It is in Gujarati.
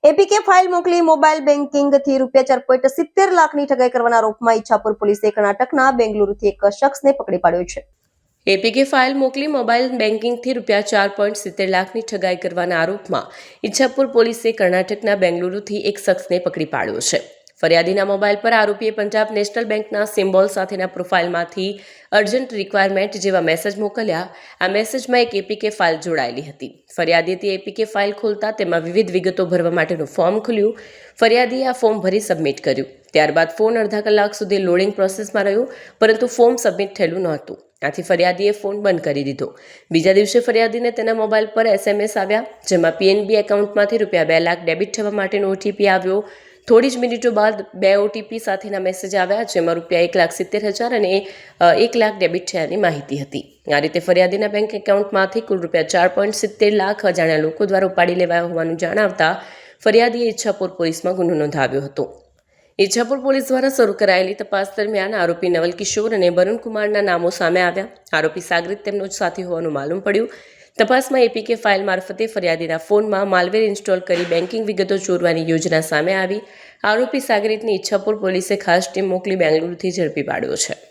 એપીકે ફાઇલ મોકલી મોબાઈલ બેન્કિંગથી ₹4.70 લાખની ઠગાઈ કરવાના આરોપમાં ઈચ્છાપુર પોલીસે કર્ણાટકના બેંગલુરુથી એક શખ્સને પકડી પાડ્યો છે. એપીકે ફાઇલ મોકલી મોબાઈલ બેન્કિંગથી ₹4.70 લાખની ઠગાઈ કરવાના આરોપમાં ઈચ્છાપુર પોલીસે કર્ણાટકના બેંગલુરુથી એક શખ્સને પકડી પાડ્યો છે. ફરિયાદીના મોબાઈલ પર આરોપીએ પંજાબ નેશનલ બેંકના સિમ્બોલ સાથેના પ્રોફાઇલમાંથી અર્જન્ટ રિક્વાયરમેન્ટ જેવા મેસેજ મોકલ્યા. આ મેસેજમાં એક એપીકે ફાઇલ જોડાયેલી હતી. ફરિયાદીએ તે એપીકે ફાઇલ ખોલતા તેમાં વિવિધ વિગતો ભરવા માટેનું ફોર્મ ખુલ્યું. ફરિયાદીએ આ ફોર્મ ભરી સબમિટ કર્યું. ત્યારબાદ ફોન અડધા કલાક સુધી લોડિંગ પ્રોસેસમાં રહ્યો, પરંતુ ફોર્મ સબમિટ થયેલું નહોતું. આથી ફરિયાદીએ ફોન બંધ કરી દીધો. બીજા દિવસે ફરિયાદીને તેના મોબાઈલ પર SMS આવ્યા, જેમાં પીએનબી એકાઉન્ટમાંથી ₹2 લાખ ડેબિટ થવા માટેનો ઓટીપી આવ્યો. થોડી જ મિનિટો બાદ 2 ઓટીપી સાથેના મેસેજ આવ્યા, જેમાં ₹1,70,000 અને 1 લાખ ડેબિટ થયાની માહિતી હતી. આ રીતે ફરિયાદીના બેંક એકાઉન્ટમાંથી કુલ ₹4.70 લાખ અજાણ્યા લોકો દ્વારા ઉપાડી લેવાયા હોવાનું જણાવતા ફરિયાદીએ ઈચ્છાપુર પોલીસમાં ગુનો નોંધાવ્યો હતો. ઈચ્છાપુર પોલીસ દ્વારા શરૂ કરાયેલી તપાસ દરમિયાન આરોપી નવલ કિશોર અને વરુણ કુમારના નામો સામે આવ્યા. આરોપી સાગરીત તેમનો જ સાથી હોવાનું માલુમ પડ્યું. તપાસમાં એપીકે ફાઇલ મારફતે ફરિયાદીના ફોનમાં માલવેર ઇન્સ્ટોલ કરી બેન્કિંગ વિગતો ચોરવાની યોજના સામે આવી. આરોપી સાગરીતની ઈચ્છાપુર પોલીસે ખાસ ટીમ મોકલી બેંગલુરુથી ઝડપી પાડ્યો છે.